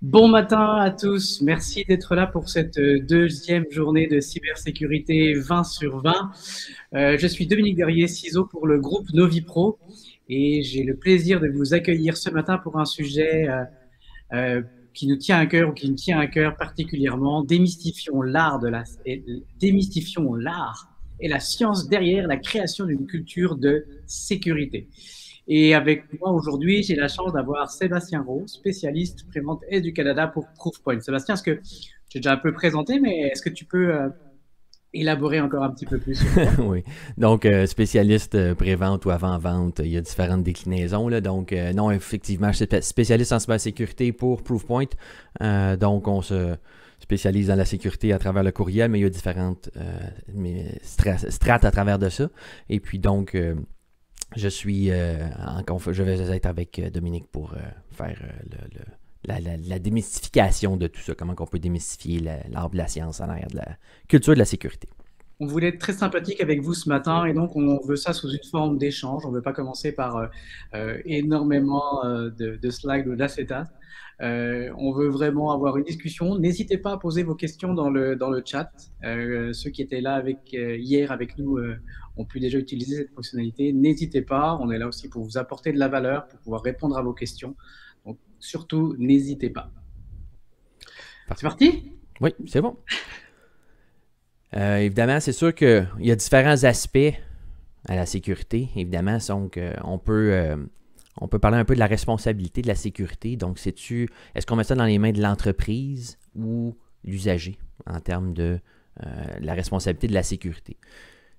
Bon matin à tous, merci d'être là pour cette deuxième journée de cybersécurité 20 sur 20. Je suis Dominique Derrier, CISO pour le groupe Novipro et j'ai le plaisir de vous accueillir ce matin pour un sujet qui nous tient à cœur ou qui me tient à cœur particulièrement. Démystifions l'art et la science derrière la création d'une culture de sécurité. Et avec moi aujourd'hui, j'ai la chance d'avoir Sébastien Rowe, spécialiste prévente Est du Canada pour Proofpoint. Sébastien, est-ce que j'ai déjà un peu présenté, mais est-ce que tu peux élaborer encore un petit peu plus sur toi? Oui. Donc, spécialiste pré-vente ou avant-vente, il y a différentes déclinaisons. Là. Donc, non, effectivement, je suis spécialiste en cybersécurité pour Proofpoint. Donc, on se spécialise dans la sécurité à travers le courriel, mais il y a différentes strates à travers de ça. Et puis, donc, je vais être avec Dominique pour faire la démystification de tout ça, comment on peut démystifier l'art de la science en arrière de la culture de la sécurité. On voulait être très sympathique avec vous ce matin et donc on veut ça sous une forme d'échange. On ne veut pas commencer par énormément de slides ou d'acétate. On veut vraiment avoir une discussion. N'hésitez pas à poser vos questions dans le chat. Ceux qui étaient là hier avec nous ont pu déjà utiliser cette fonctionnalité. N'hésitez pas, on est là aussi pour vous apporter de la valeur, pour pouvoir répondre à vos questions. Donc surtout, n'hésitez pas. C'est parti? Oui, c'est bon. Évidemment, c'est sûr qu'il y a différents aspects à la sécurité. Évidemment, donc, on peut parler un peu de la responsabilité de la sécurité. Donc, est-ce qu'on met ça dans les mains de l'entreprise ou l'usager en termes de la responsabilité de la sécurité?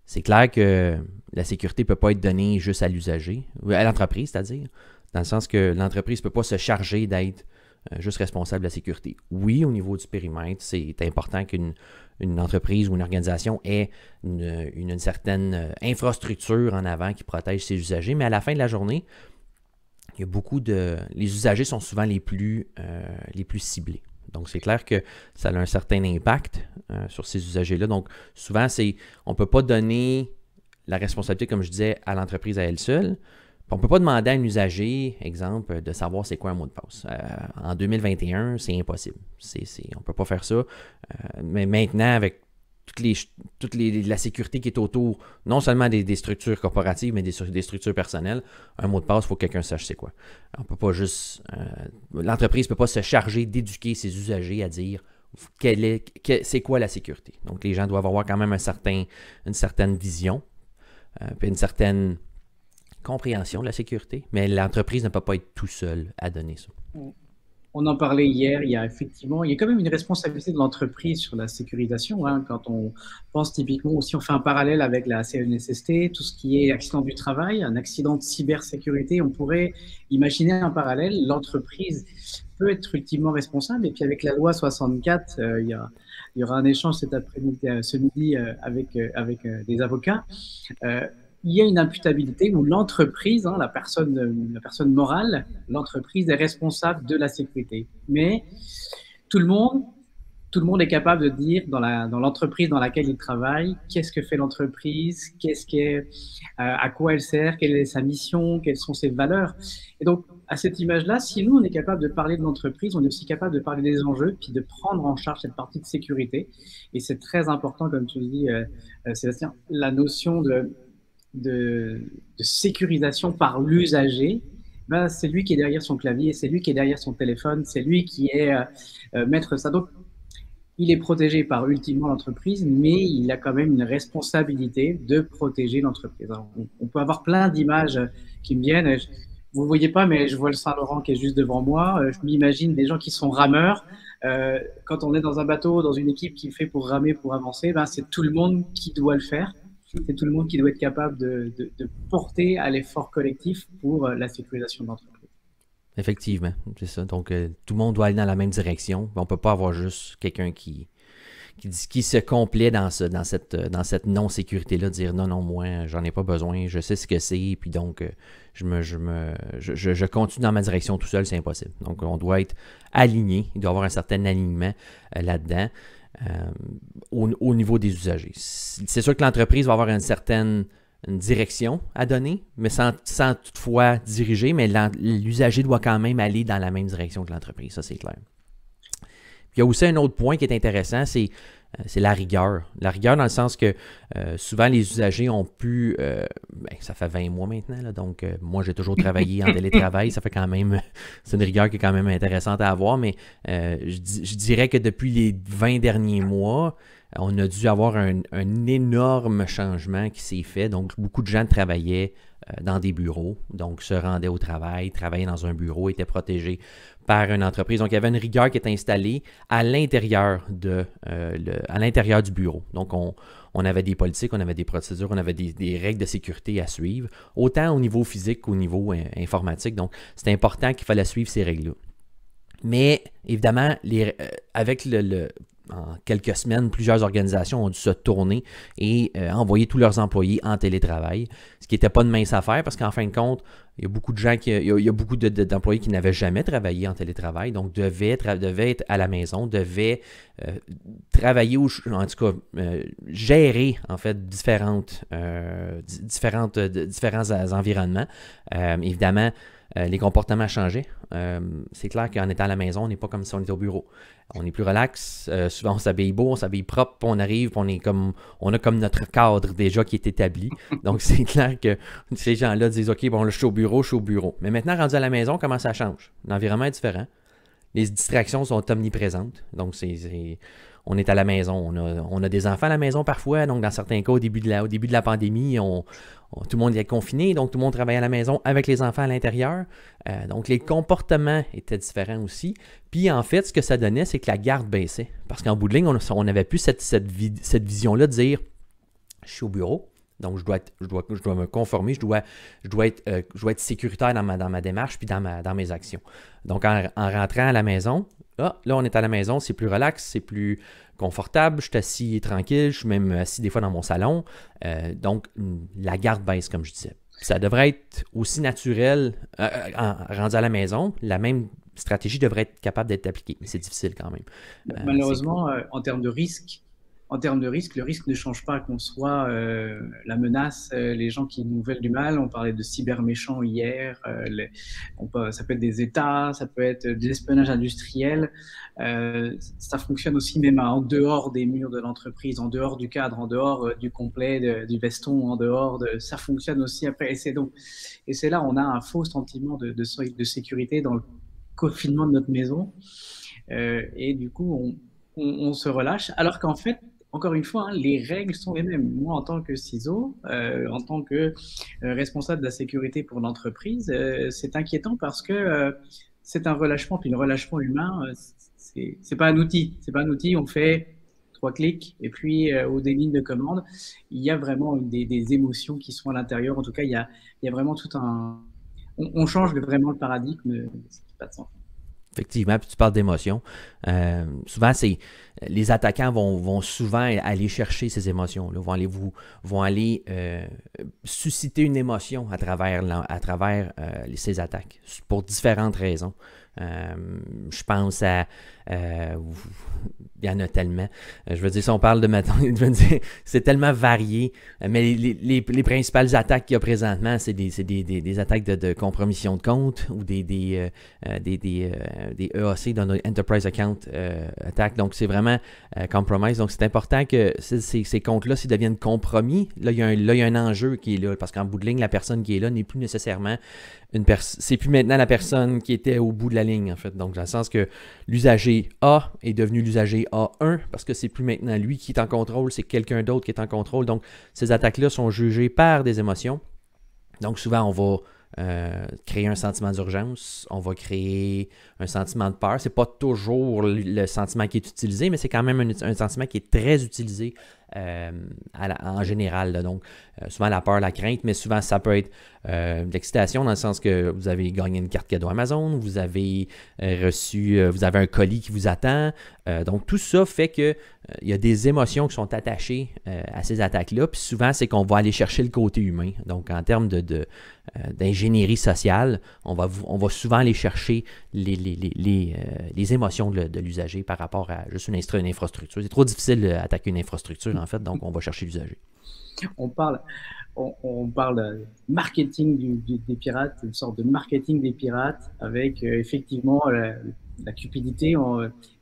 C'est clair que la sécurité ne peut pas être donnée juste à l'usager, à l'entreprise, c'est-à-dire, dans le sens que l'entreprise ne peut pas se charger d'être juste responsable de la sécurité. Oui, au niveau du périmètre, c'est important qu'une entreprise ou une organisation ait une certaine infrastructure en avant qui protège ses usagers, mais à la fin de la journée, il y a les usagers sont souvent les plus ciblés. Donc, c'est clair que ça a un certain impact sur ces usagers-là. Donc, souvent, on ne peut pas donner la responsabilité, comme je disais, à l'entreprise à elle seule. On ne peut pas demander à un usager, exemple, de savoir c'est quoi un mot de passe. En 2021, c'est impossible. On ne peut pas faire ça. Mais maintenant, avec la sécurité qui est autour, non seulement des structures corporatives, mais des structures personnelles, un mot de passe, il faut que quelqu'un sache c'est quoi. On peut pas juste... l'entreprise ne peut pas se charger d'éduquer ses usagers à dire c'est quoi la sécurité. Donc, les gens doivent avoir quand même une certaine vision, puis une certaine compréhension de la sécurité, mais l'entreprise ne peut pas être tout seul à donner ça. On en parlait hier, il y a quand même une responsabilité de l'entreprise sur la sécurisation. Hein, quand on pense typiquement, si on fait un parallèle avec la CNSST, tout ce qui est accident du travail, un accident de cybersécurité, on pourrait imaginer un parallèle. L'entreprise peut être ultimement responsable. Et puis avec la loi 64, il y aura un échange ce midi avec des avocats. Il y a une imputabilité où l'entreprise, la personne morale, l'entreprise est responsable de la sécurité. Mais tout le monde est capable de dire dans l'entreprise dans laquelle il travaille, qu'est-ce que fait l'entreprise, à quoi elle sert, quelle est sa mission, quelles sont ses valeurs. Et donc, à cette image-là, si nous, on est capable de parler de l'entreprise, on est aussi capable de parler des enjeux, puis de prendre en charge cette partie de sécurité. Et c'est très important, comme tu le dis, Sébastien, la notion de sécurisation par l'usager, c'est lui qui est derrière son clavier, c'est lui qui est derrière son téléphone, c'est lui qui est maître de ça. Donc, il est protégé par ultimement l'entreprise, mais il a quand même une responsabilité de protéger l'entreprise. On peut avoir plein d'images qui me viennent. Vous ne voyez pas, mais je vois le Saint-Laurent qui est juste devant moi. Je m'imagine des gens qui sont rameurs. Quand on est dans un bateau, dans une équipe qui fait pour ramer, pour avancer, c'est tout le monde qui doit le faire. C'est tout le monde qui doit être capable de porter à l'effort collectif pour la sécurisation de l'entreprise. Effectivement, c'est ça. Donc, tout le monde doit aller dans la même direction. On ne peut pas avoir juste quelqu'un qui se complaît dans cette non-sécurité-là, dire non, moi, j'en ai pas besoin, je sais ce que c'est, puis donc, je continue dans ma direction tout seul, c'est impossible. Donc, on doit être aligné, il doit y avoir un certain alignement là-dedans. Au niveau des usagers. C'est sûr que l'entreprise va avoir une direction à donner, mais sans toutefois diriger, mais l'usager doit quand même aller dans la même direction que l'entreprise, ça c'est clair. Il y a aussi un autre point qui est intéressant, c'est la rigueur. La rigueur dans le sens que souvent les usagers ont pu, ça fait 20 mois maintenant, là, donc moi j'ai toujours travaillé en télétravail, ça fait quand même, c'est une rigueur qui est quand même intéressante à avoir, mais je dirais que depuis les 20 derniers mois, on a dû avoir un énorme changement qui s'est fait. Donc beaucoup de gens travaillaient dans des bureaux, donc se rendaient au travail, travaillaient dans un bureau, étaient protégés par une entreprise. Donc, il y avait une rigueur qui est installée à l'intérieur à l'intérieur du bureau. Donc, on avait des politiques, on avait des procédures, on avait des règles de sécurité à suivre, autant au niveau physique qu'au niveau informatique. Donc, c'est important qu'il fallait suivre ces règles-là. Mais, évidemment, avec en quelques semaines, plusieurs organisations ont dû se tourner et envoyer tous leurs employés en télétravail, ce qui n'était pas de mince affaire parce qu'en fin de compte, il y a beaucoup de gens il y a beaucoup d'employés qui n'avaient jamais travaillé en télétravail, donc devaient être à la maison, devaient travailler ou en tout cas gérer en fait différents environnements. Évidemment, les comportements changeaient. C'est clair qu'en étant à la maison, on n'est pas comme si on était au bureau. On est plus relax. Souvent, on s'habille beau, on s'habille propre, on arrive, on a comme notre cadre déjà qui est établi. Donc, c'est clair que ces gens-là disent, OK, bon, là, je suis au bureau. Mais maintenant, rendu à la maison, comment ça change? L'environnement est différent. Les distractions sont omniprésentes. Donc, on est à la maison. On a des enfants à la maison parfois. Donc, dans certains cas, au début de la pandémie, tout le monde est confiné. Donc, tout le monde travaille à la maison avec les enfants à l'intérieur. Donc, les comportements étaient différents aussi. Puis, en fait, ce que ça donnait, c'est que la garde baissait. Parce qu'en bout de ligne, on n'avait plus cette vision-là de dire, je suis au bureau. Donc, je dois me conformer, je dois être sécuritaire dans ma démarche puis dans mes actions. Donc, en rentrant à la maison, là, on est à la maison, c'est plus relax, c'est plus confortable, je suis assis tranquille, je suis même assis des fois dans mon salon. Donc, la garde baisse, comme je disais. Ça devrait être aussi naturel, rendu à la maison, la même stratégie devrait être capable d'être appliquée, mais c'est difficile quand même. Malheureusement, en termes de risque, le risque ne change pas qu'on soit la menace, les gens qui nous veulent du mal. On parlait de cyberméchants hier. Ça peut être des États, ça peut être de l'espionnage industriel. Ça fonctionne aussi même en dehors des murs de l'entreprise, en dehors du cadre, en dehors du complet, du veston, ça fonctionne aussi après. Et c'est là on a un faux sentiment de sécurité dans le confinement de notre maison. Et du coup, on se relâche, alors qu'en fait, encore une fois, hein, les règles sont les mêmes. Moi, en tant que CISO, en tant que responsable de la sécurité pour l'entreprise, c'est inquiétant parce que c'est un relâchement, puis le relâchement humain, c'est pas un outil. C'est pas un outil, on fait 3 clics, et puis ou des lignes de commande, il y a vraiment des émotions qui sont à l'intérieur. En tout cas, il y a vraiment tout un... On change vraiment le paradigme, ce qui n'a pas de sens. Effectivement, puis tu parles d'émotions. Souvent, les attaquants vont souvent aller chercher ces émotions-là, vont aller susciter une émotion à travers ces attaques, pour différentes raisons. Je pense à... il y en a tellement. Je veux dire, si on parle de... je veux dire, c'est tellement varié. Mais les principales attaques qu'il y a présentement, c'est des attaques de compromission de compte ou des EAC, dans notre Enterprise Account Attack. Donc, c'est vraiment compromise. Donc, c'est important que ces comptes-là, s'ils deviennent compromis, là, il y a un enjeu qui est là. Parce qu'en bout de ligne, la personne qui est là n'est plus nécessairement c'est plus maintenant la personne qui était au bout de la ligne, en fait. Donc, dans le sens que l'usager A est devenu l'usager A1 parce que c'est plus maintenant lui qui est en contrôle, c'est quelqu'un d'autre qui est en contrôle. Donc, ces attaques-là sont jugées par des émotions. Donc, souvent, on va créer un sentiment d'urgence, on va créer un sentiment de peur. C'est pas toujours le sentiment qui est utilisé, mais c'est quand même un sentiment qui est très utilisé en général. Là. Donc, souvent la peur, la crainte, mais souvent ça peut être de l'excitation dans le sens que vous avez gagné une carte cadeau Amazon, vous avez vous avez un colis qui vous attend. Donc, tout ça fait que il y a des émotions qui sont attachées à ces attaques-là. Puis souvent, c'est qu'on va aller chercher le côté humain. Donc, en termes d'ingénierie sociale, on va souvent aller chercher les émotions de l'usager par rapport à juste une infrastructure. C'est trop difficile d'attaquer une infrastructure, en fait, donc on va chercher l'usager. On parle de marketing des pirates, une sorte de marketing des pirates avec effectivement La cupidité,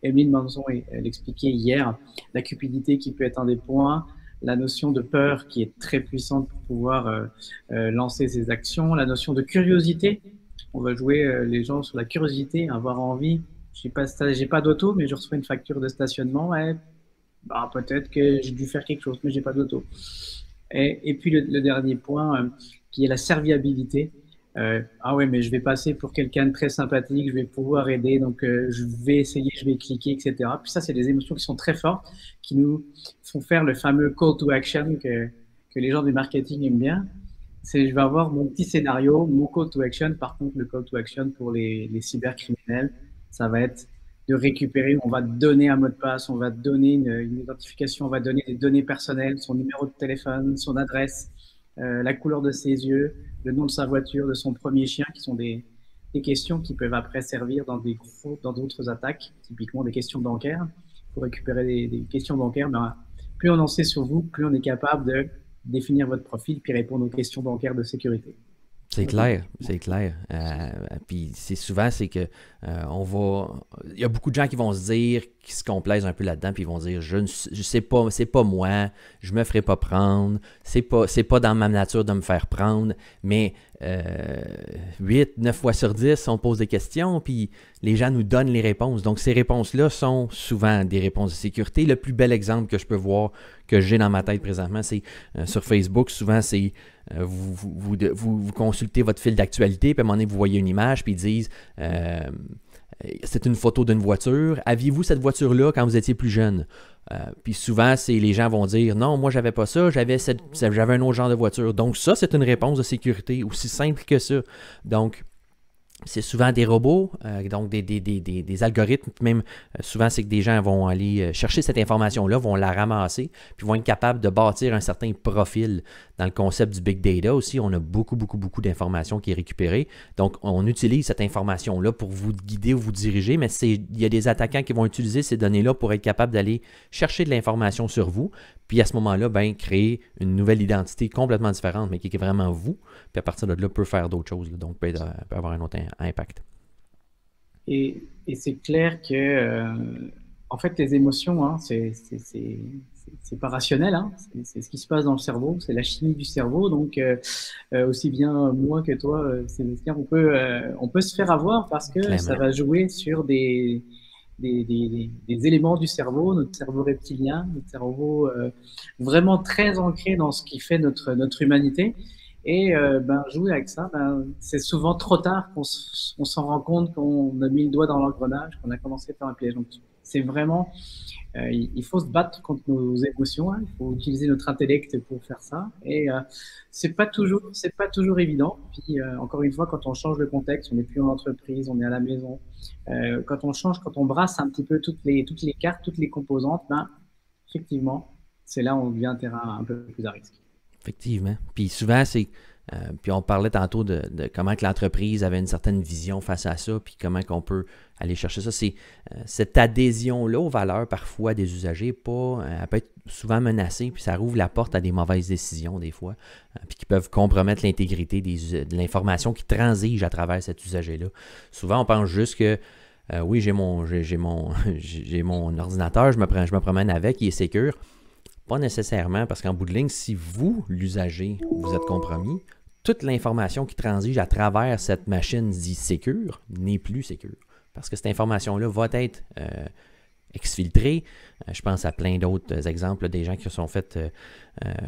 Emeline Manson l'expliquait hier, la cupidité qui peut être un des points, la notion de peur qui est très puissante pour pouvoir lancer ses actions, la notion de curiosité. On va jouer les gens sur la curiosité, avoir envie. J'ai pas d'auto, mais je reçois une facture de stationnement. Ouais, bah, peut-être que j'ai dû faire quelque chose, mais j'ai pas d'auto. Et puis le dernier point, qui est la serviabilité. Ah ouais, mais je vais passer pour quelqu'un de très sympathique, je vais pouvoir aider, donc je vais essayer, je vais cliquer, etc. Puis ça, c'est des émotions qui sont très fortes, qui nous font faire le fameux call to action que les gens du marketing aiment bien. C'est je vais avoir mon petit scénario, mon call to action. Par contre, le call to action pour les cybercriminels, ça va être de récupérer, on va te donner un mot de passe, on va te donner une identification, on va donner des données personnelles, son numéro de téléphone, son adresse, la couleur de ses yeux, le nom de sa voiture, de son premier chien, qui sont des questions qui peuvent après servir dans d'autres attaques, typiquement des questions bancaires. Pour récupérer des questions bancaires, ben, plus on en sait sur vous, plus on est capable de définir votre profil puis répondre aux questions bancaires de sécurité. C'est clair, c'est clair. Puis c'est souvent, c'est que on va. Il y a beaucoup de gens qui vont se dire, qui se complaisent un peu là-dedans, puis ils vont dire, je sais pas, c'est pas moi, je me ferai pas prendre, c'est pas dans ma nature de me faire prendre, mais 8, 9 fois sur 10, on pose des questions, puis les gens nous donnent les réponses. Donc ces réponses-là sont souvent des réponses de sécurité. Le plus bel exemple que je peux voir, que j'ai dans ma tête présentement, c'est sur Facebook, souvent c'est vous consultez votre fil d'actualité, puis à un moment donné, vous voyez une image, puis ils disent c'est une photo d'une voiture. Aviez-vous cette voiture-là quand vous étiez plus jeune? Puis souvent, les gens vont dire non, moi, j'avais pas ça, j'avais un autre genre de voiture. Donc, ça, c'est une réponse de sécurité, aussi simple que ça. Donc, c'est souvent des robots, donc des algorithmes, même souvent c'est que des gens vont aller chercher cette information-là, vont la ramasser, puis vont être capables de bâtir un certain profil. Dans le concept du big data aussi, on a beaucoup d'informations qui est récupérée. Donc, on utilise cette information-là pour vous guider ou vous diriger, mais il y a des attaquants qui vont utiliser ces données-là pour être capables d'aller chercher de l'information sur vous, puis à ce moment-là, ben, créer une nouvelle identité complètement différente, mais qui est vraiment vous, puis à partir de là, peut faire d'autres choses, là, donc peut avoir un autre impact. Et c'est clair que, en fait, les émotions, hein, c'est pas rationnel, hein, c'est ce qui se passe dans le cerveau, c'est la chimie du cerveau. Donc, aussi bien moi que toi, Sébastien, on peut se faire avoir parce que Clairement. ça va jouer sur des éléments du cerveau, notre cerveau reptilien, notre cerveau vraiment très ancré dans ce qui fait notre humanité. Et ben, jouer avec ça, ben, c'est souvent trop tard qu'on s'en rend compte qu'on a mis le doigt dans l'engrenage, qu'on a commencé par un piège. Donc, c'est vraiment, il faut se battre contre nos émotions, hein. Il faut utiliser notre intellect pour faire ça. Et c'est pas toujours évident. Puis encore une fois, quand on change de contexte, on n'est plus en entreprise, on est à la maison. Quand on brasse un petit peu toutes les cartes, toutes les composantes, ben, effectivement, c'est là où on devient un terrain un peu plus à risque. Effectivement. Puis souvent, puis on parlait tantôt de comment que l'entreprise avait une certaine vision face à ça, puis comment qu'on peut aller chercher ça. C'est cette adhésion-là aux valeurs parfois des usagers, elle peut être souvent menacée, puis ça rouvre la porte à des mauvaises décisions des fois, puis qui peuvent compromettre l'intégrité de l'information qui transige à travers cet usager-là. Souvent, on pense juste que oui, j'ai mon ordinateur, je me promène avec, il est sécure. Pas nécessairement, parce qu'en bout de ligne, si vous, l'usager, vous êtes compromis, toute l'information qui transige à travers cette machine dite sécure n'est plus sécure. Parce que cette information-là va être exfiltrée. Je pense à plein d'autres exemples, des gens qui se sont fait,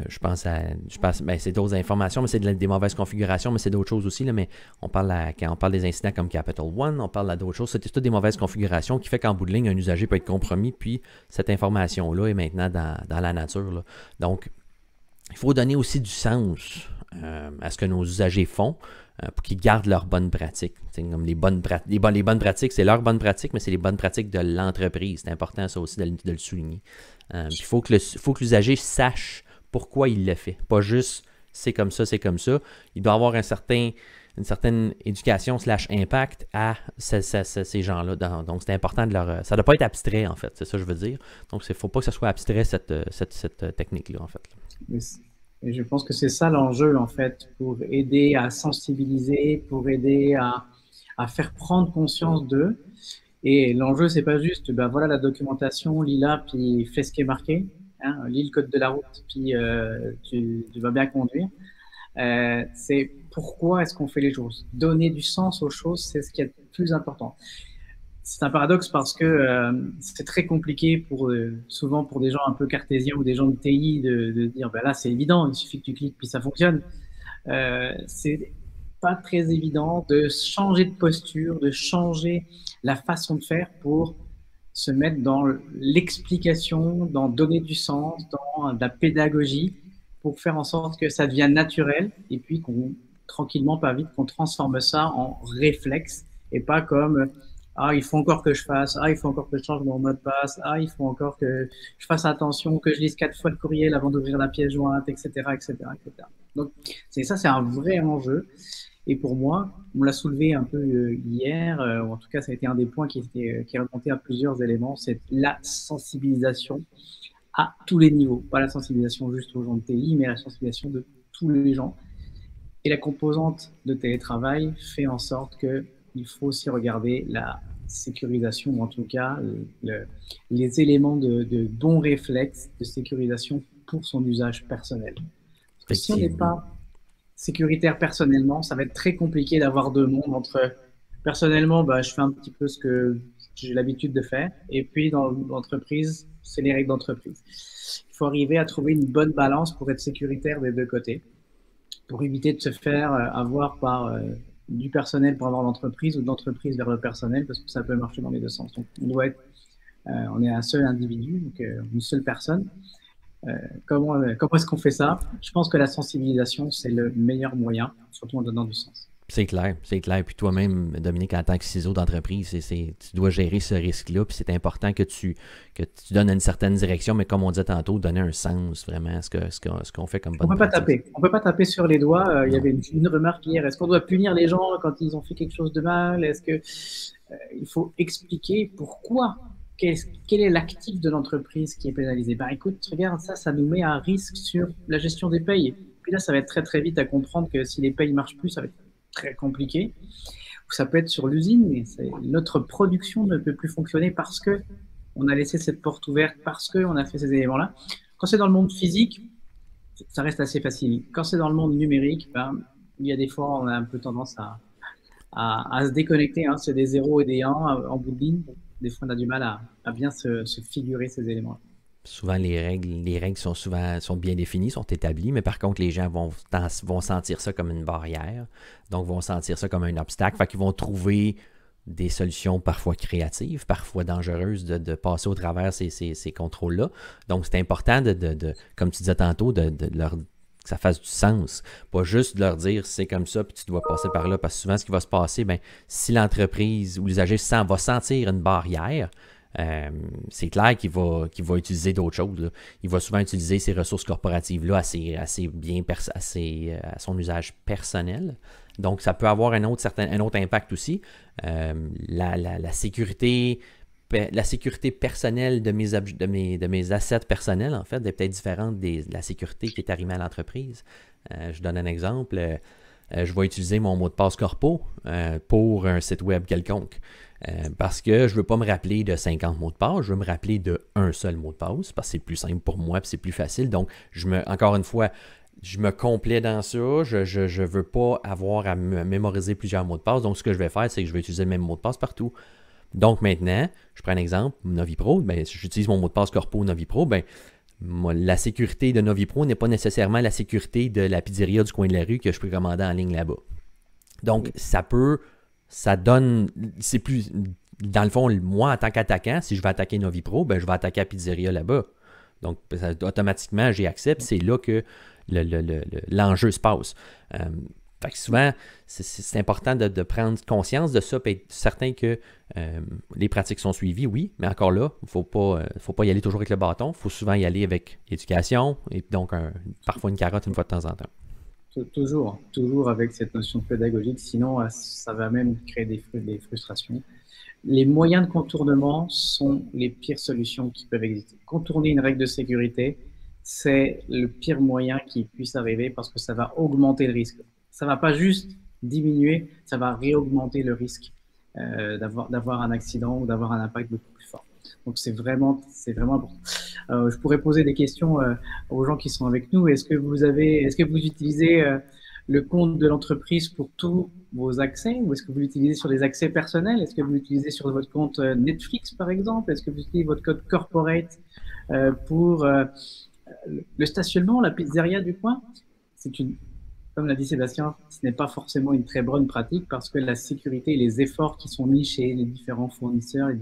c'est d'autres informations, mais c'est des mauvaises configurations, mais c'est d'autres choses aussi. Là, mais quand on parle des incidents comme Capital One, on parle d'autres choses. C'est toutes des mauvaises configurations qui fait qu'en bout de ligne, un usager peut être compromis, puis cette information-là est maintenant dans la nature. Là. Donc, il faut donner aussi du sens à ce que nos usagers font pour qu'ils gardent leurs bonnes pratiques. Comme les bonnes pratiques, c'est leurs bonnes pratiques, mais c'est les bonnes pratiques de l'entreprise. C'est important ça aussi de le souligner. Il faut que l'usager sache pourquoi il le fait. Pas juste c'est comme ça. Il doit avoir une certaine éducation / impact à ces gens-là. Donc, c'est important ça ne doit pas être abstrait, en fait. C'est ça que je veux dire. Donc, il ne faut pas que ce soit abstrait, cette technique-là, en fait. Et je pense que c'est ça l'enjeu, en fait, pour aider à sensibiliser, pour aider à faire prendre conscience d'eux. Et l'enjeu, c'est pas juste, ben voilà la documentation, lis là, puis fais ce qui est marqué, hein, lis le code de la route, puis tu vas bien conduire. C'est pourquoi est-ce qu'on fait les choses. Donner du sens aux choses, c'est ce qui est le plus important. C'est un paradoxe parce que c'est très compliqué pour souvent pour des gens un peu cartésiens ou des gens de TI de dire ben là c'est évident, il suffit que tu cliques puis ça fonctionne. C'est pas très évident de changer de posture, de changer la façon de faire pour se mettre dans l'explication, dans donner du sens, dans la pédagogie, pour faire en sorte que ça devienne naturel et puis qu'on tranquillement, pas vite, qu'on transforme ça en réflexe et pas comme ah, il faut encore que je fasse, ah, il faut encore que je change mon mot de passe, ah, il faut encore que je fasse attention, que je lise 4 fois le courriel avant d'ouvrir la pièce jointe, etc., etc., etc. Donc, c'est un vrai enjeu. Et pour moi, on l'a soulevé un peu hier, ou en tout cas, ça a été un des points qui est remonté à plusieurs éléments, c'est la sensibilisation à tous les niveaux. Pas la sensibilisation juste aux gens de TI, mais la sensibilisation de tous les gens. Et la composante de télétravail fait en sorte qu'il faut aussi regarder la sécurisation, ou en tout cas les éléments de bons réflexes de sécurisation pour son usage personnel. Parce que si on n'est Effectivement. pas sécuritaire personnellement, ça va être très compliqué d'avoir deux mondes entre personnellement, bah, je fais un petit peu ce que j'ai l'habitude de faire, et puis dans l'entreprise, c'est les règles d'entreprise. Il faut arriver à trouver une bonne balance pour être sécuritaire des deux côtés, pour éviter de se faire avoir par du personnel pour avoir l'entreprise ou de l'entreprise vers le personnel, parce que ça peut marcher dans les deux sens. Donc, on est un seul individu, donc une seule personne. Comment est-ce qu'on fait ça? Je pense que la sensibilisation, c'est le meilleur moyen, surtout en donnant du sens. C'est clair, c'est clair. Puis toi-même, Dominique, en tant que ciseau d'entreprise, tu dois gérer ce risque-là. Puis c'est important que tu donnes une certaine direction, mais comme on disait tantôt, donner un sens vraiment à ce qu'on fait comme On bonne peut pas pratique. taper. On peut pas taper sur les doigts. Il y Non. avait une remarque hier. Est-ce qu'on doit punir les gens quand ils ont fait quelque chose de mal? Est-ce que il faut expliquer pourquoi? Quel est l'actif de l'entreprise qui est pénalisé? Ben écoute, regarde ça, ça nous met à risque sur la gestion des payes. Puis là, ça va être très très vite à comprendre que si les payes marchent plus, ça va être très compliqué. Ou ça peut être sur l'usine, mais notre production ne peut plus fonctionner parce que on a laissé cette porte ouverte, parce qu'on a fait ces éléments-là. Quand c'est dans le monde physique, ça reste assez facile. Quand c'est dans le monde numérique, ben, il y a des fois, on a un peu tendance à se déconnecter. Hein. C'est des zéros et des 1 en bout de ligne. Des fois, on a du mal à bien se figurer ces éléments-là. Souvent, les règles sont bien définies, sont établies, mais par contre, les gens vont sentir ça comme une barrière, donc vont sentir ça comme un obstacle. Fait qu'ils vont trouver des solutions parfois créatives, parfois dangereuses de passer au travers ces contrôles-là. Donc, c'est important comme tu disais tantôt, de leur que ça fasse du sens. Pas juste de leur dire c'est comme ça, puis tu dois passer par là. Parce que souvent, ce qui va se passer, ben, si l'entreprise ou l'usager va sentir une barrière, c'est clair qu'il va utiliser d'autres choses. Là. Il va souvent utiliser ces ressources corporatives-là assez bien à son usage personnel. Donc, ça peut avoir un autre impact aussi. La sécurité personnelle de mes assets personnels, en fait, est peut-être différente de la sécurité qui est arrimée à l'entreprise. Je donne un exemple. Je vais utiliser mon mot de passe corpo pour un site web quelconque. Parce que je ne veux pas me rappeler de 50 mots de passe, je veux me rappeler d'un seul mot de passe, parce que c'est plus simple pour moi et c'est plus facile. Donc, encore une fois, je me complais dans ça, je ne veux pas avoir à mémoriser plusieurs mots de passe. Donc, ce que je vais faire, c'est que je vais utiliser le même mot de passe partout. Donc, maintenant, je prends un exemple, NoviPro, ben, si j'utilise mon mot de passe corpo NoviPro, ben, la sécurité de NoviPro n'est pas nécessairement la sécurité de la pizzeria du coin de la rue que je peux commander en ligne là-bas. Donc, ça donne, c'est plus, dans le fond, moi, en tant qu'attaquant, si je vais attaquer NoviPro, ben, je vais attaquer la pizzeria là-bas. Donc, automatiquement, j'y accepte, c'est là que l'enjeu se passe. Fait que souvent, c'est important de prendre conscience de ça et être certain que les pratiques sont suivies, oui, mais encore là, il ne faut pas y aller toujours avec le bâton, il faut souvent y aller avec l'éducation et donc parfois une carotte une fois de temps en temps. Toujours avec cette notion pédagogique, sinon ça va même créer des frustrations. Les moyens de contournement sont les pires solutions qui peuvent exister. Contourner une règle de sécurité, c'est le pire moyen qui puisse arriver parce que ça va augmenter le risque. Ça va pas juste diminuer, ça va réaugmenter le risque. d'avoir un accident ou d'avoir un impact beaucoup plus fort. Donc c'est vraiment important. Je pourrais poser des questions aux gens qui sont avec nous. Est-ce que vous utilisez le compte de l'entreprise pour tous vos accès, ou est-ce que vous l'utilisez sur des accès personnels? Est-ce que vous l'utilisez sur votre compte Netflix, par exemple? Est-ce que vous utilisez votre code corporate pour le stationnement, la pizzeria du coin? Comme l'a dit Sébastien, ce n'est pas forcément une très bonne pratique parce que la sécurité et les efforts qui sont mis chez les différents fournisseurs, les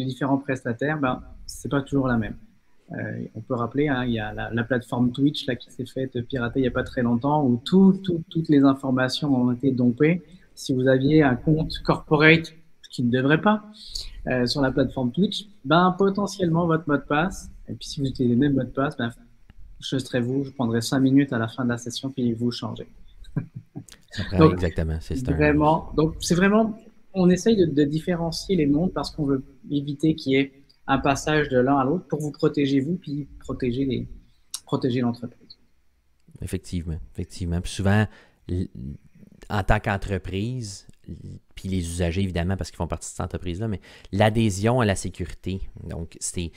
différents prestataires, c'est pas toujours la même. On peut rappeler, hein, il y a la plateforme Twitch là, qui s'est faite pirater il n'y a pas très longtemps, où toutes les informations ont été dompées. Si vous aviez un compte corporate, qui ne devrait pas, sur la plateforme Twitch, potentiellement votre mot de passe, et puis si vous utilisez le même mot de passe, je serai vous, je prendrai 5 minutes à la fin de la session, puis vous changez. Donc, exactement. Donc, c'est vraiment, on essaye de différencier les mondes parce qu'on veut éviter qu'il y ait un passage de l'un à l'autre pour vous protéger vous, puis protéger l'entreprise. Effectivement. Puis souvent, en tant qu'entreprise, puis les usagers, évidemment, parce qu'ils font partie de cette entreprise-là, mais l'adhésion à la sécurité, donc c'est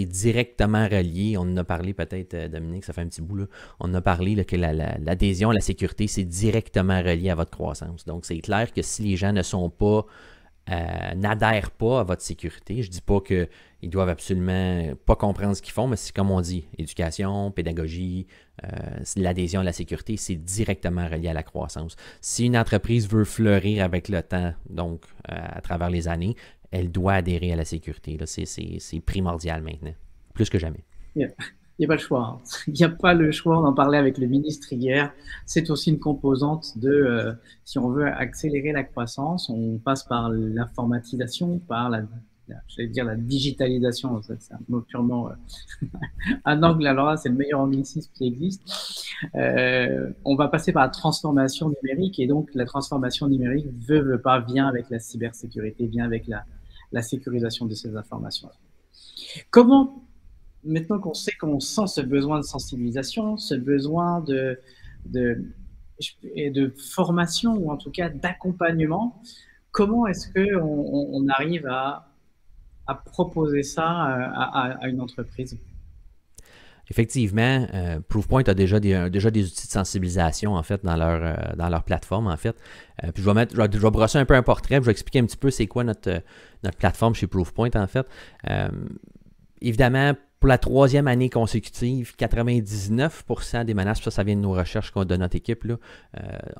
directement relié. On en a parlé peut-être, Dominique, ça fait un petit bout, là. On en a parlé là, que l'adhésion à la sécurité, c'est directement relié à votre croissance. Donc, c'est clair que si les gens ne sont pas n'adhèrent pas à votre sécurité. Je ne dis pas qu'ils doivent absolument pas comprendre ce qu'ils font, mais c'est comme on dit, éducation, pédagogie, l'adhésion à la sécurité, c'est directement relié à la croissance. Si une entreprise veut fleurir avec le temps, donc à travers les années, elle doit adhérer à la sécurité. Là, c'est primordial maintenant, plus que jamais. Yeah. Il n'y a pas le choix. Il n'y a pas le choix d'en parler avec le ministre hier. C'est aussi une composante de, si on veut accélérer la croissance, on passe par l'informatisation, par la digitalisation. C'est un mot purement un angle. Alors là, c'est le meilleur anglicisme qui existe. On va passer par la transformation numérique, et donc la transformation numérique veut pas, vient avec la cybersécurité, vient avec la sécurisation de ces informations. Maintenant qu'on sent ce besoin de sensibilisation, ce besoin de formation, ou en tout cas d'accompagnement, comment est-ce qu'on arrive à proposer ça à une entreprise? Effectivement, Proofpoint a déjà des outils de sensibilisation en fait dans leur plateforme en fait. Puis je vais brosser un peu un portrait, je vais expliquer un petit peu c'est quoi notre plateforme chez Proofpoint en fait. Évidemment, pour la 3e année consécutive, 99% des ménages, ça vient de nos recherches de notre équipe, là,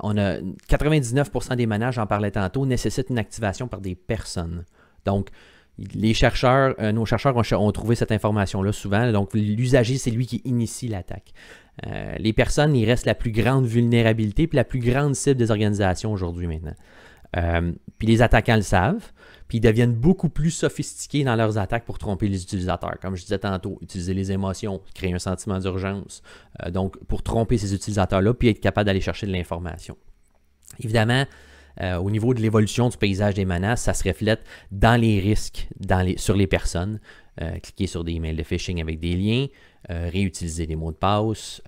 on a 99% des ménages, j'en parlais tantôt, nécessitent une activation par des personnes. Donc, nos chercheurs ont trouvé cette information-là souvent. Donc, l'usager, c'est lui qui initie l'attaque. Les personnes, il reste la plus grande vulnérabilité puis la plus grande cible des organisations aujourd'hui maintenant. Puis les attaquants le savent. Puis ils deviennent beaucoup plus sophistiqués dans leurs attaques pour tromper les utilisateurs. Comme je disais tantôt, utiliser les émotions, créer un sentiment d'urgence. Donc, pour tromper ces utilisateurs-là, puis être capable d'aller chercher de l'information. Évidemment, au niveau de l'évolution du paysage des menaces, ça se reflète dans les risques sur les personnes. Cliquer sur des emails de phishing avec des liens, réutiliser les mots de passe.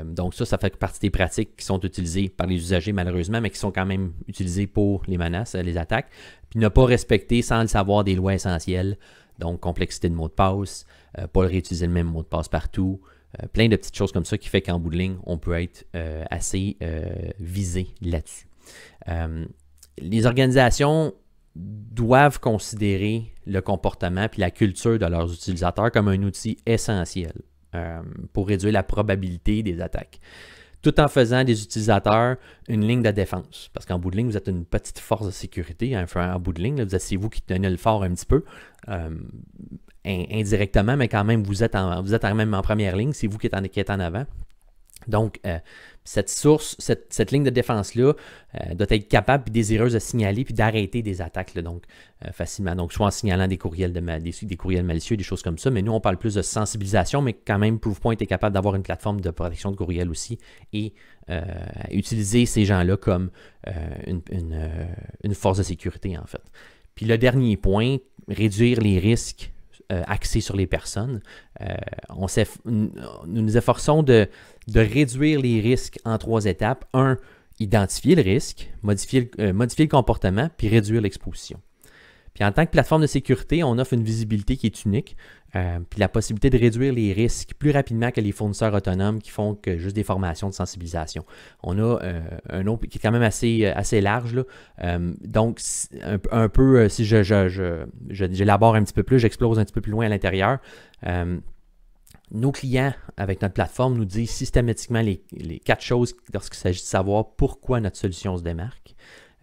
Donc ça fait partie des pratiques qui sont utilisées par les usagers malheureusement, mais qui sont quand même utilisées pour les menaces, les attaques. Puis ne pas respecter sans le savoir des lois essentielles. Donc complexité de mots de passe, pas réutiliser le même mot de passe partout. Plein de petites choses comme ça qui fait qu'en bout de ligne, on peut être assez visé là-dessus. Les organisations doivent considérer le comportement et la culture de leurs utilisateurs comme un outil essentiel pour réduire la probabilité des attaques, tout en faisant des utilisateurs une ligne de défense. Parce qu'en bout de ligne, vous êtes une petite force de sécurité. En bout de ligne, c'est vous qui tenez le fort un petit peu, indirectement, mais quand même, vous êtes même en première ligne. C'est vous qui êtes en avant. Donc, cette ligne de défense-là doit être capable et désireuse de signaler puis d'arrêter des attaques là, donc, facilement. Donc, soit en signalant des courriels malicieux, des choses comme ça. Mais nous, on parle plus de sensibilisation, mais quand même, Proofpoint est capable d'avoir une plateforme de protection de courriel aussi et utiliser ces gens-là comme une force de sécurité, en fait. Puis le dernier point, réduire les risques axés sur les personnes. Nous nous efforçons de réduire les risques en 3 étapes. 1, identifier le risque, modifier le comportement, puis réduire l'exposition. Puis en tant que plateforme de sécurité, on offre une visibilité qui est unique, puis la possibilité de réduire les risques plus rapidement que les fournisseurs autonomes qui font que juste des formations de sensibilisation. On a un autre qui est quand même assez large, là. Donc, un peu, si j'élabore un petit peu plus, j'explose un petit peu plus loin à l'intérieur, nos clients, avec notre plateforme, nous disent systématiquement les 4 choses lorsqu'il s'agit de savoir pourquoi notre solution se démarque.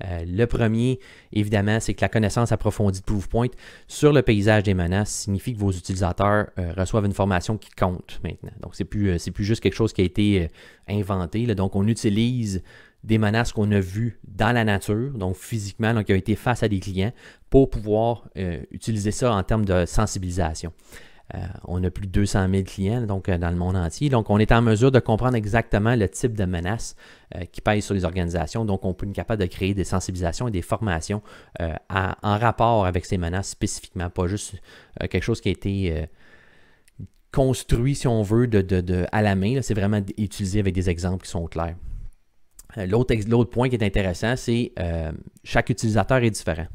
Le premier, évidemment, c'est que la connaissance approfondie de Proofpoint sur le paysage des menaces signifie que vos utilisateurs reçoivent une formation qui compte maintenant. Donc, c'est plus juste quelque chose qui a été inventé, là. Donc, on utilise des menaces qu'on a vues dans la nature, donc physiquement, donc qui ont été face à des clients, pour pouvoir utiliser ça en termes de sensibilisation. On a plus de 200 000 clients donc, dans le monde entier. Donc, on est en mesure de comprendre exactement le type de menaces qui pèsent sur les organisations. Donc, on peut être capable de créer des sensibilisations et des formations en rapport avec ces menaces spécifiquement, pas juste quelque chose qui a été construit, si on veut, à la main. C'est vraiment utilisé avec des exemples qui sont clairs. L'autre point qui est intéressant, c'est chaque utilisateur est différent.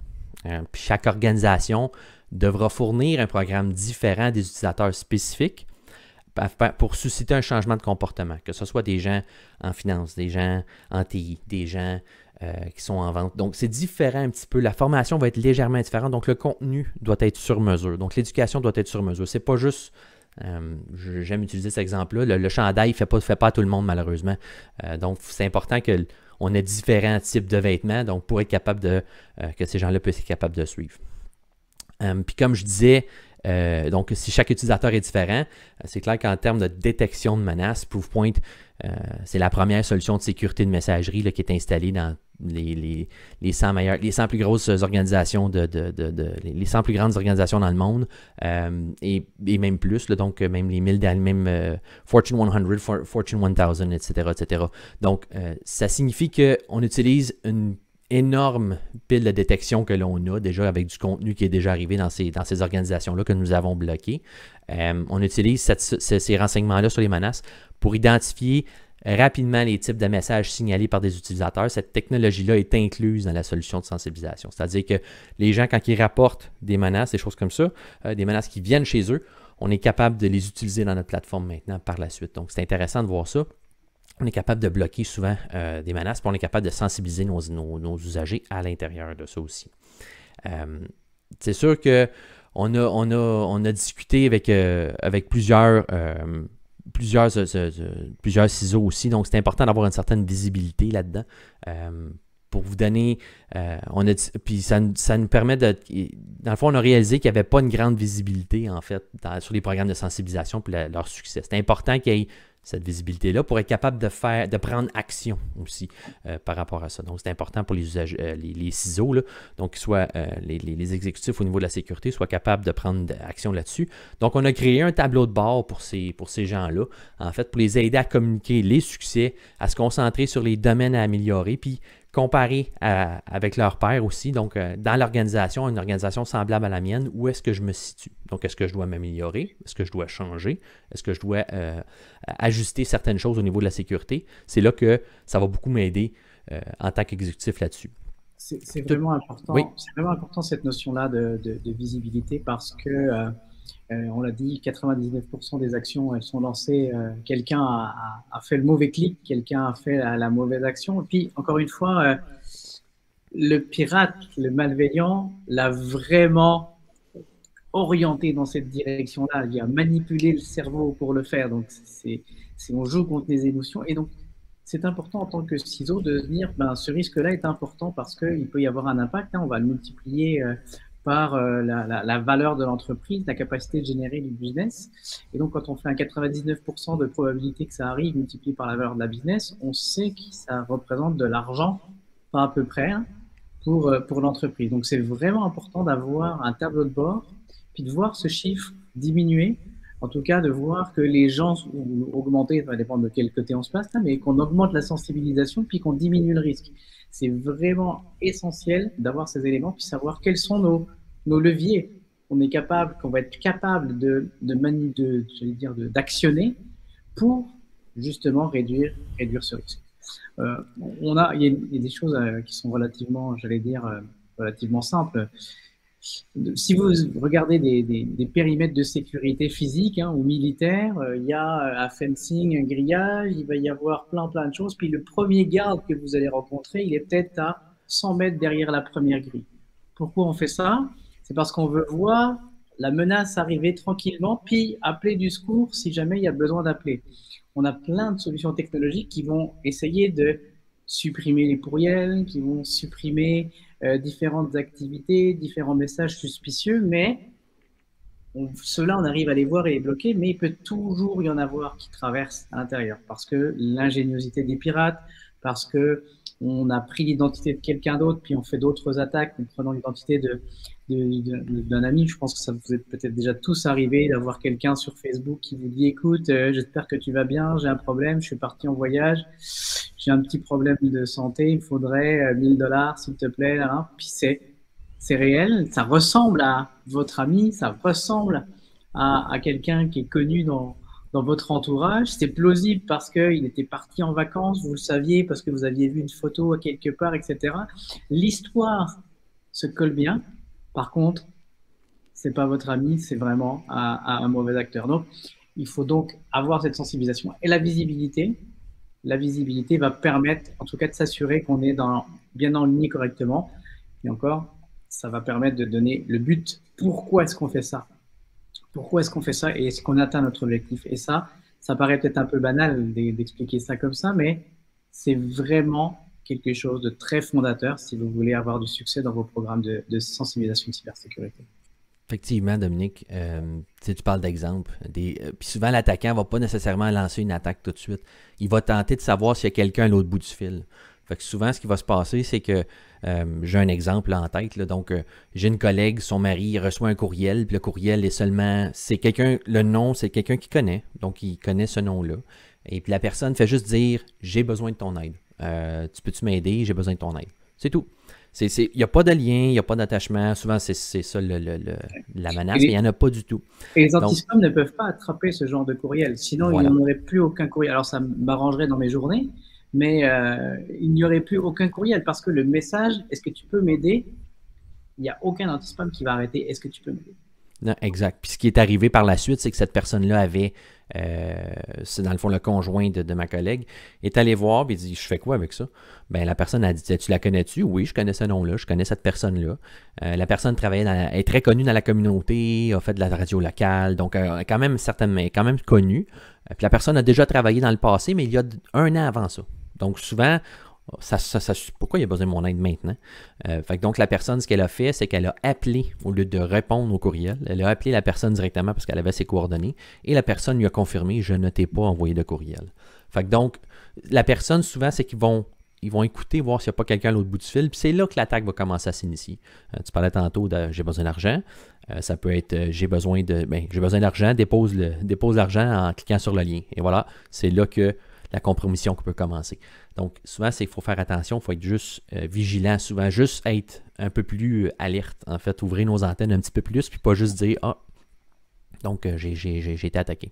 Puis chaque organisation devra fournir un programme différent des utilisateurs spécifiques pour susciter un changement de comportement, que ce soit des gens en finance, des gens en TI, des gens qui sont en vente. Donc, c'est différent un petit peu. La formation va être légèrement différente. Donc, le contenu doit être sur mesure. Donc, l'éducation doit être sur mesure. C'est pas juste... j'aime utiliser cet exemple-là. Le chandail ne fait pas à tout le monde, malheureusement. Donc, c'est important qu'on ait différents types de vêtements, donc pour être capable que ces gens-là puissent être capables de suivre. Puis comme je disais, donc si chaque utilisateur est différent, c'est clair qu'en termes de détection de menaces, Proofpoint, c'est la première solution de sécurité de messagerie là, qui est installée dans les 100 plus grosses organisations les 100 plus grandes organisations dans le monde et même plus, là, donc même les 1000 Fortune 100, Fortune 1000, etc. Donc, ça signifie qu'on utilise une énorme pile de détection que l'on a déjà avec du contenu qui est déjà arrivé dans ces organisations-là que nous avons bloquées. On utilise ces renseignements-là sur les menaces pour identifier rapidement les types de messages signalés par des utilisateurs. Cette technologie-là est incluse dans la solution de sensibilisation. C'est-à-dire que les gens, quand ils rapportent des menaces, des choses comme ça, des menaces qui viennent chez eux, on est capable de les utiliser dans notre plateforme maintenant par la suite. Donc, c'est intéressant de voir ça. On est capable de bloquer souvent des menaces, puis on est capable de sensibiliser nos usagers à l'intérieur de ça aussi. C'est sûr qu'on a discuté avec plusieurs ciseaux aussi, donc c'est important d'avoir une certaine visibilité là-dedans. Pour vous donner, puis ça nous permet dans le fond, on a réalisé qu'il n'y avait pas une grande visibilité, en fait, sur les programmes de sensibilisation et leur succès. C'est important qu'il y ait cette visibilité-là pour être capable de prendre action aussi par rapport à ça. Donc, c'est important pour les usagers, les ciseaux, là, donc soit les exécutifs au niveau de la sécurité soient capables de prendre action là-dessus. Donc, on a créé un tableau de bord pour ces gens-là, en fait, pour les aider à communiquer les succès, à se concentrer sur les domaines à améliorer, puis comparer avec leur pairs aussi. Donc, dans l'organisation, une organisation semblable à la mienne, où est-ce que je me situe? Donc, est-ce que je dois m'améliorer? Est-ce que je dois changer? Est-ce que je dois ajuster certaines choses au niveau de la sécurité? C'est là que ça va beaucoup m'aider en tant qu'exécutif là-dessus. C'est vraiment important. Oui. C'est vraiment important cette notion-là de visibilité parce que on l'a dit, 99% des actions, elles sont lancées. Quelqu'un a fait le mauvais clic, quelqu'un a fait la mauvaise action. Et puis, encore une fois, le pirate, le malveillant, l'a vraiment orienté dans cette direction-là. Il a manipulé le cerveau pour le faire. Donc, on joue contre les émotions. Et donc, c'est important en tant que ciseau de se dire, ce risque-là est important parce qu'il peut y avoir un impact. On va le multiplier par la valeur de l'entreprise, la capacité de générer du business. Et donc, quand on fait un 99% de probabilité que ça arrive multiplié par la valeur de la business, on sait que ça représente de l'argent, pas à peu près, pour l'entreprise. Donc, c'est vraiment important d'avoir un tableau de bord, puis de voir ce chiffre diminuer. En tout cas, de voir que les gens sont augmentés, ça va dépendre de quel côté on se place, mais qu'on augmente la sensibilisation, puis qu'on diminue le risque. C'est vraiment essentiel d'avoir ces éléments, puis savoir quels sont nos leviers qu'on va être capable d'actionner pour justement réduire ce risque. Euh, il y a des choses qui sont relativement, j'allais dire, relativement simples. Si vous regardez des périmètres de sécurité physique hein, ou militaire, il y a un fencing, un grillage, il va y avoir plein de choses. Puis le premier garde que vous allez rencontrer, il est peut-être à 100 mètres derrière la première grille. Pourquoi on fait ça? C'est parce qu'on veut voir la menace arriver tranquillement, puis appeler du secours si jamais il y a besoin d'appeler. On a plein de solutions technologiques qui vont essayer de supprimer les pourriels, qui vont supprimer différentes activités, différents messages suspicieux, mais ceux-là, on arrive à les voir et les bloquer, mais il peut toujours y en avoir qui traversent à l'intérieur parce que l'ingéniosité des pirates, parce que on a pris l'identité de quelqu'un d'autre, puis on fait d'autres attaques en prenant l'identité d'un ami. Je pense que ça vous est peut-être déjà tous arrivé d'avoir quelqu'un sur Facebook qui vous dit écoute, j'espère que tu vas bien, j'ai un problème, je suis parti en voyage, j'ai un petit problème de santé, il me faudrait 1000 $ s'il te plaît. Hein. Puis c'est réel, ça ressemble à votre ami, ça ressemble à quelqu'un qui est connu dans votre entourage. C'est plausible parce qu'il était parti en vacances, vous le saviez, parce que vous aviez vu une photo à quelque part, etc. L'histoire se colle bien. Par contre, c'est pas votre ami, c'est vraiment un mauvais acteur. Donc, il faut donc avoir cette sensibilisation. Et la visibilité va permettre, en tout cas, de s'assurer qu'on est bien enligné correctement. Et encore, ça va permettre de donner le but. Pourquoi est-ce qu'on fait ça? Pourquoi est-ce qu'on fait ça et est-ce qu'on atteint notre objectif? Et ça paraît peut-être un peu banal d'expliquer ça comme ça, mais c'est vraiment quelque chose de très fondateur si vous voulez avoir du succès dans vos programmes de sensibilisation de cybersécurité. Effectivement, Dominique, tu parles d'exemple. Puis souvent, l'attaquant ne va pas nécessairement lancer une attaque tout de suite. Il va tenter de savoir s'il y a quelqu'un à l'autre bout du fil. Fait que souvent, ce qui va se passer, c'est que j'ai un exemple là, en tête. Là, donc, j'ai une collègue, son mari reçoit un courriel, puis le courriel est seulement, c'est quelqu'un, le nom, c'est quelqu'un qu'il connaît, donc il connaît ce nom-là. Et puis la personne fait juste dire, j'ai besoin de ton aide. Tu peux-tu m'aider? J'ai besoin de ton aide. C'est tout. Il n'y a pas de lien, il n'y a pas d'attachement. Souvent, c'est ça la menace, mais il n'y en a pas du tout. Et les anti-spam ne peuvent pas attraper ce genre de courriel. Sinon, il n'y aurait plus aucun courriel. Alors, ça m'arrangerait dans mes journées, mais il n'y aurait plus aucun courriel parce que le message, est-ce que tu peux m'aider? Il n'y a aucun anti-spam qui va arrêter. Est-ce que tu peux m'aider? Non, exact. Puis ce qui est arrivé par la suite, c'est que cette personne-là avait, c'est dans le fond le conjoint de ma collègue, est allé voir et dit, je fais quoi avec ça? Ben la personne a dit, tu la connais-tu? Oui, je connais ce nom-là, je connais cette personne-là. La personne est très connue dans la communauté, a fait de la radio locale, donc quand même connue. Puis la personne a déjà travaillé dans le passé, mais il y a 1 an avant ça. Donc souvent, pourquoi il a besoin de mon aide maintenant? Donc la personne, ce qu'elle a fait, c'est qu'elle a appelé, au lieu de répondre au courriel, elle a appelé la personne directement parce qu'elle avait ses coordonnées, et la personne lui a confirmé, je ne t'ai pas envoyé de courriel. Donc, la personne, souvent, c'est qu'ils vont écouter, voir s'il n'y a pas quelqu'un à l'autre bout du fil, puis c'est là que l'attaque va commencer à s'initier. Tu parlais tantôt de j'ai besoin d'argent. Ça peut être j'ai besoin d'argent, dépose l'argent en cliquant sur le lien. Et voilà, c'est là que la compromission peut commencer. Donc, souvent, il faut faire attention, il faut être juste vigilant, souvent, juste être un peu plus alerte, en fait, ouvrir nos antennes un petit peu plus, puis pas juste dire « Ah, donc j'ai été attaqué ».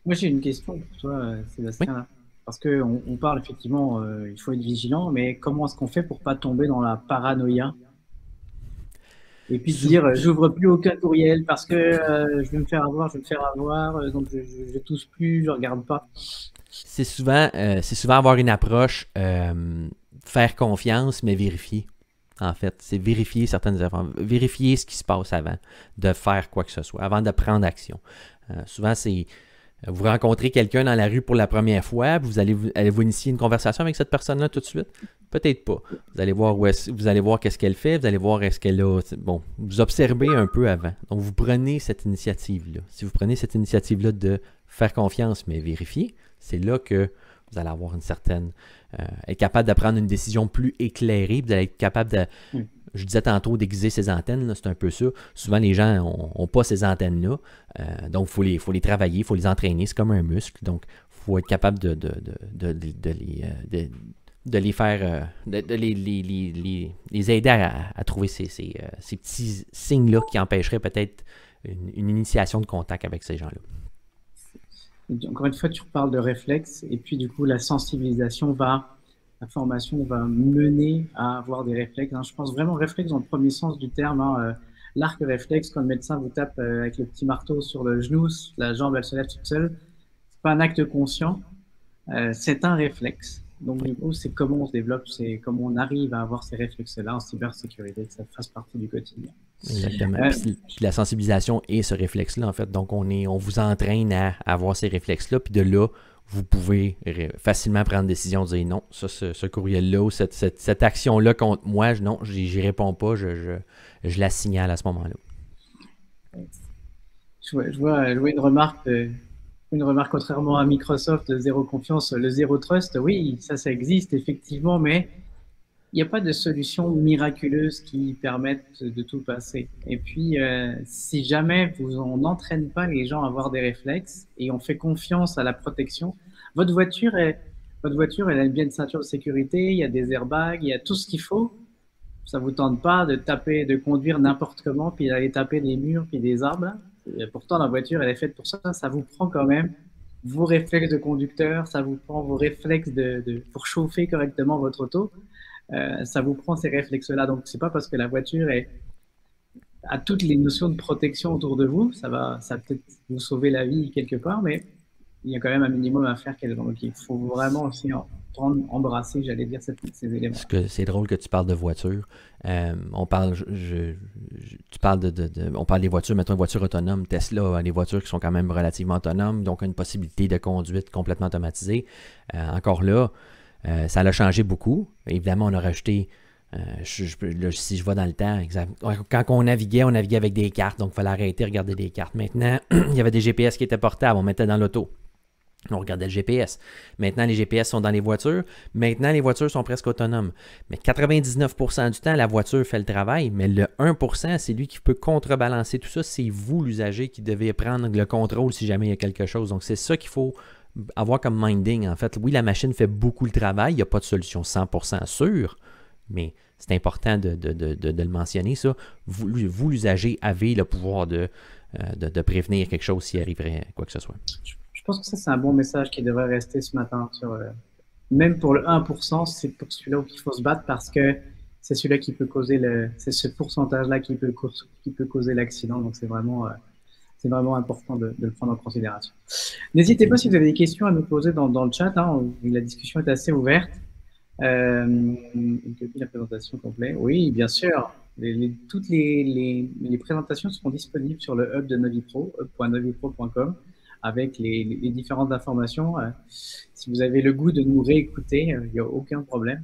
Moi, j'ai une question pour toi, Sébastien. Oui. Parce qu'on parle effectivement, il faut être vigilant, mais comment est-ce qu'on fait pour ne pas tomber dans la paranoïa? Et puis se dire, j'ouvre plus aucun courriel parce que je vais me faire avoir, donc je touche plus, je regarde pas. C'est souvent avoir une approche faire confiance, mais vérifier. En fait, c'est vérifier certaines affaires, vérifier ce qui se passe avant de faire quoi que ce soit, avant de prendre action. Souvent, c'est vous rencontrez quelqu'un dans la rue pour la première fois, vous allez-vous initier une conversation avec cette personne-là tout de suite? Peut-être pas. Vous allez voir qu'est-ce qu'elle fait, vous allez voir est-ce qu'elle a... Bon, vous observez un peu avant. Donc, vous prenez cette initiative-là. Si vous prenez cette initiative-là de faire confiance, mais vérifier, c'est là que vous allez avoir une certaine... être capable de prendre une décision plus éclairée, vous allez être capable de... Je disais tantôt d'aiguiser ses antennes, là, c'est un peu ça. Souvent, les gens n'ont pas ces antennes-là. Donc, il faut les travailler, il faut les entraîner. C'est comme un muscle. Donc, il faut être capable de les faire, de les aider à trouver ces petits signes-là qui empêcheraient peut-être une initiation de contact avec ces gens-là. Encore une fois, tu reparles de réflexe, et puis du coup, la formation va mener à avoir des réflexes, hein. Je pense vraiment réflexe dans le premier sens du terme, hein. L'arc réflexe, quand le médecin vous tape avec le petit marteau sur le genou, la jambe, elle se lève toute seule. C'est pas un acte conscient, c'est un réflexe. Donc Oui, du coup, c'est comment on se développe, c'est comment on arrive à avoir ces réflexes-là en cybersécurité, que ça fasse partie du quotidien. exactement. Euh, Puis la sensibilisation et ce réflexe-là, en fait. Donc, on vous entraîne à avoir ces réflexes-là. Puis de là, vous pouvez facilement prendre une décision, dire non, ça, ce courriel-là ou cette action-là contre moi, non, j'y réponds pas, je la signale à ce moment-là. je vois une remarque contrairement à Microsoft, zéro confiance, le zéro trust. Oui, ça existe effectivement, mais il n'y a pas de solution miraculeuse qui permette de tout passer. Et puis, si jamais on n'entraîne pas les gens à avoir des réflexes et on fait confiance à la protection, votre voiture est, votre voiture, elle a bien une ceinture de sécurité, il y a des airbags, il y a tout ce qu'il faut. Ça vous tente pas de taper, de conduire n'importe comment, puis d'aller taper des murs, puis des arbres. Et pourtant, la voiture, elle est faite pour ça. Ça vous prend quand même vos réflexes de conducteur, ça vous prend vos réflexes pour chauffer correctement votre auto. Ça vous prend ces réflexes-là. Donc, c'est pas parce que la voiture a toutes les notions de protection autour de vous, ça peut-être vous sauver la vie quelque part, mais il y a quand même un minimum à faire. Donc, il faut vraiment aussi embrasser, j'allais dire, ces éléments. C'est drôle que tu parles de voiture. On parle, tu parles on parle des voitures, mettons une voiture autonome. Tesla a des voitures qui sont quand même relativement autonomes, donc une possibilité de conduite complètement automatisée. Encore là, ça l'a changé beaucoup. Évidemment, on a rajouté, si je vais dans le temps, quand on naviguait avec des cartes, donc il fallait arrêter de regarder des cartes. Maintenant, il y avait des GPS qui étaient portables, on mettait dans l'auto. On regardait le GPS. Maintenant, les GPS sont dans les voitures. Maintenant, les voitures sont presque autonomes. Mais 99% du temps, la voiture fait le travail. Mais le 1%, c'est lui qui peut contrebalancer tout ça. C'est vous, l'usager, qui devez prendre le contrôle si jamais il y a quelque chose. Donc, c'est ça qu'il faut avoir comme minding. En fait, oui, la machine fait beaucoup le travail. Il n'y a pas de solution 100% sûre. Mais c'est important de le mentionner, ça. Vous l'usager, avez le pouvoir de prévenir quelque chose s'il arriverait quoi que ce soit. Je pense que ça, c'est un bon message qui devrait rester ce matin. Même pour le 1%, c'est pour celui-là qu'il faut se battre parce que c'est celui-là qui peut causer c'est ce pourcentage-là qui peut causer l'accident. Donc, c'est vraiment important de le prendre en considération. N'hésitez pas si vous avez des questions à nous poser dans le chat, hein. La discussion est assez ouverte. Une copie de la présentation complète. Oui, bien sûr. Toutes les présentations seront disponibles sur le hub de Novipro, hub.novipro.com, avec les différentes informations. Si vous avez le goût de nous réécouter, il n'y a aucun problème.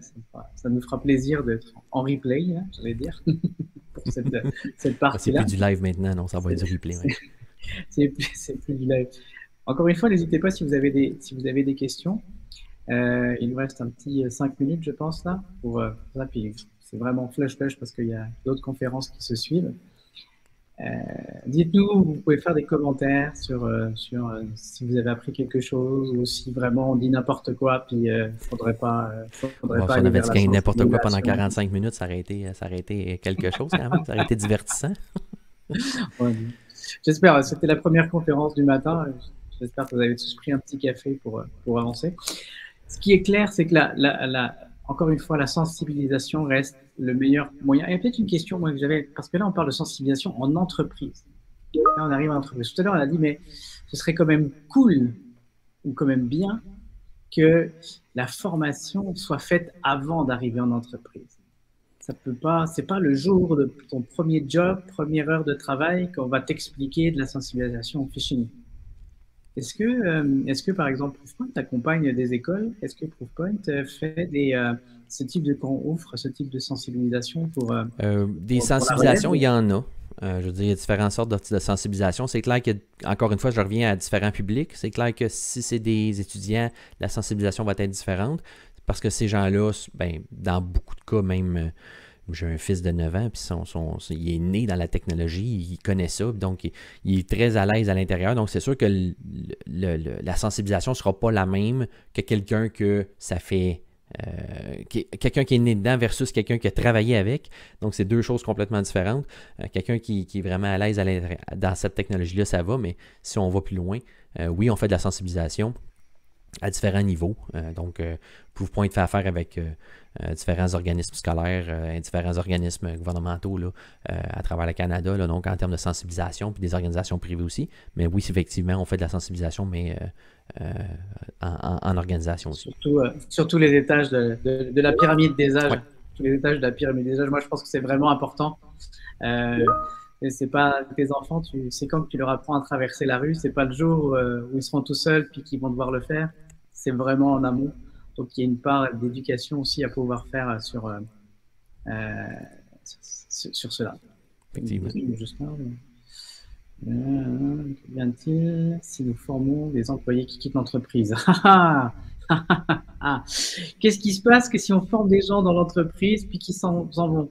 Ça nous fera plaisir d'être en replay, hein, j'allais dire, pour cette C'est partie-là. plus du live maintenant, non, ça va être du replay. Ouais. C'est plus du live. Encore une fois, n'hésitez pas si vous avez des questions. Il nous reste un petit 5 minutes, je pense, là, pour ça. Puis c'est vraiment flush parce qu'il y a d'autres conférences qui se suivent. Dites-nous, vous pouvez faire des commentaires sur si vous avez appris quelque chose ou si vraiment on dit n'importe quoi, puis faudrait pas Si on avait dit n'importe quoi pendant 45 minutes, ça aurait été quelque chose quand même, ça aurait été divertissant. Ouais. J'espère, c'était la première conférence du matin. J'espère que vous avez tous pris un petit café pour avancer. Ce qui est clair, c'est que encore une fois, la sensibilisation reste le meilleur moyen. Et peut-être une question moi, que j'avais, parce que là, on parle de sensibilisation en entreprise. Là, on arrive à l'entreprise. Tout à l'heure, on a dit, mais ce serait quand même cool ou quand même bien que la formation soit faite avant d'arriver en entreprise. Ça peut pas, c'est pas le jour de ton premier job, première heure de travail qu'on va t'expliquer de la sensibilisation au phishing. Est-ce que par exemple, Proofpoint accompagne des écoles? Est-ce que Proofpoint fait quand on offre ce type de sensibilisation des sensibilisations, il y en a. Je veux dire, il y a différentes sortes de sensibilisation. C'est clair que, encore une fois, je reviens à différents publics. C'est clair que si c'est des étudiants, la sensibilisation va être différente parce que ces gens-là, ben, dans beaucoup de cas, même, j'ai un fils de 9 ans, puis il est né dans la technologie, il connaît ça, donc il est très à l'aise à l'intérieur. Donc, c'est sûr que la sensibilisation ne sera pas la même que quelqu'un que ça fait quelqu'un qui est né dedans versus quelqu'un qui a travaillé avec. Donc, c'est deux choses complètement différentes. Quelqu'un qui est vraiment à l'aise dans cette technologie-là, ça va, mais si on va plus loin, oui, on fait de la sensibilisation à différents niveaux. Donc, vous pouvez être fait affaire avec différents organismes scolaires, différents organismes gouvernementaux là, à travers le Canada, là, donc en termes de sensibilisation, puis des organisations privées aussi. Mais oui, effectivement, on fait de la sensibilisation, mais en organisation aussi. Surtout les étages de la pyramide des âges. Ouais. Tous les étages de la pyramide des âges. Moi, je pense que c'est vraiment important. Et c'est pas tes enfants, c'est quand tu leur apprends à traverser la rue, c'est pas le jour où ils seront tout seuls puis qu'ils vont devoir le faire. C'est vraiment en amont. Donc il y a une part d'éducation aussi à pouvoir faire sur cela. Effectivement. Vient-il si nous formons des employés qui quittent l'entreprise? Qu'est-ce qui se passe que si on forme des gens dans l'entreprise puis qu'ils s'en vont?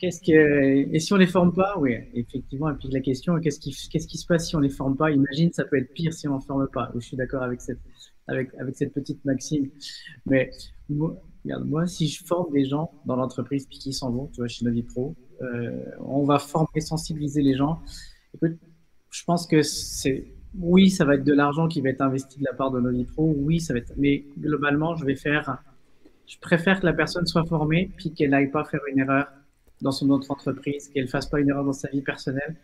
Et si on les forme pas? Oui, effectivement. Et puis la question, qu'est-ce qui se passe si on les forme pas? Imagine, ça peut être pire si on en forme pas. Je suis d'accord avec cette petite maxime. Mais regarde, moi, si je forme des gens dans l'entreprise puis qu'ils s'en vont, tu vois, chez Novipro, on va former, sensibiliser les gens. Écoute, je pense que oui, ça va être de l'argent qui va être investi de la part de Novipro. Oui, ça va être. Mais globalement, je préfère que la personne soit formée puis qu'elle n'aille pas faire une erreur dans son autre entreprise, qu'elle ne fasse pas une erreur dans sa vie personnelle.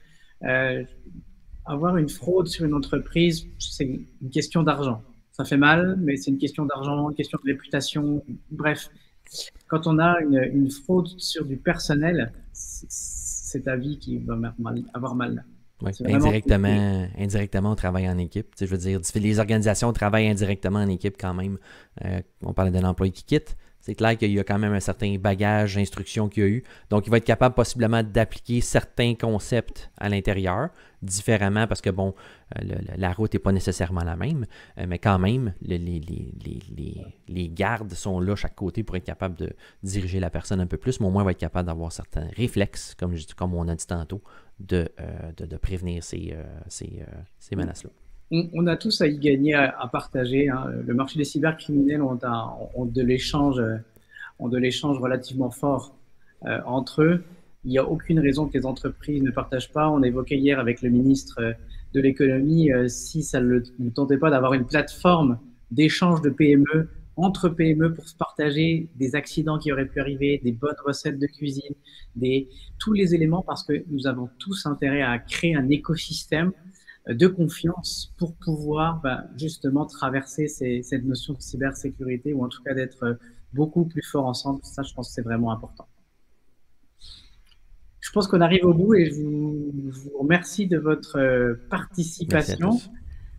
Avoir une fraude sur une entreprise, c'est une question d'argent. Ça fait mal, mais c'est une question d'argent, une question de réputation. Bref, quand on a une fraude sur du personnel, c'est ta vie qui va avoir mal. Oui, indirectement, on travaille en équipe. Tu sais, je veux dire, les organisations travaillent indirectement en équipe quand même. On parlait d'un employé qui quitte. C'est clair qu'il y a quand même un certain bagage, instruction qu'il y a eu. Donc, il va être capable possiblement d'appliquer certains concepts à l'intérieur, différemment parce que, bon, la route n'est pas nécessairement la même, mais quand même, les gardes sont là chaque côté pour être capable de diriger la personne un peu plus, mais au moins, il va être capable d'avoir certains réflexes, comme on a dit tantôt, de prévenir ces menaces-là. On a tous à y gagner, à partager. Hein. Le marché des cybercriminels ont de l'échange relativement fort entre eux. Il n'y a aucune raison que les entreprises ne partagent pas. On évoquait hier avec le ministre de l'économie si ça ne tentait pas d'avoir une plateforme d'échange de PME entre PME pour se partager des accidents qui auraient pu arriver, des bonnes recettes de cuisine, tous les éléments, parce que nous avons tous intérêt à créer un écosystème de confiance pour pouvoir justement traverser cette notion de cybersécurité, ou en tout cas d'être beaucoup plus fort ensemble. Ça, je pense que c'est vraiment important. Je pense qu'on arrive au bout et je vous remercie de votre participation.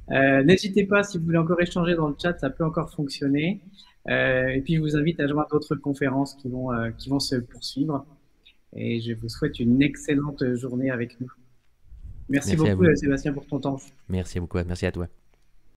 N'hésitez pas, si vous voulez encore échanger dans le chat, ça peut encore fonctionner. Et puis, je vous invite à joindre d'autres conférences qui vont se poursuivre. Et je vous souhaite une excellente journée avec nous. Merci beaucoup, Sébastien, pour ton temps. Merci beaucoup. Merci à toi.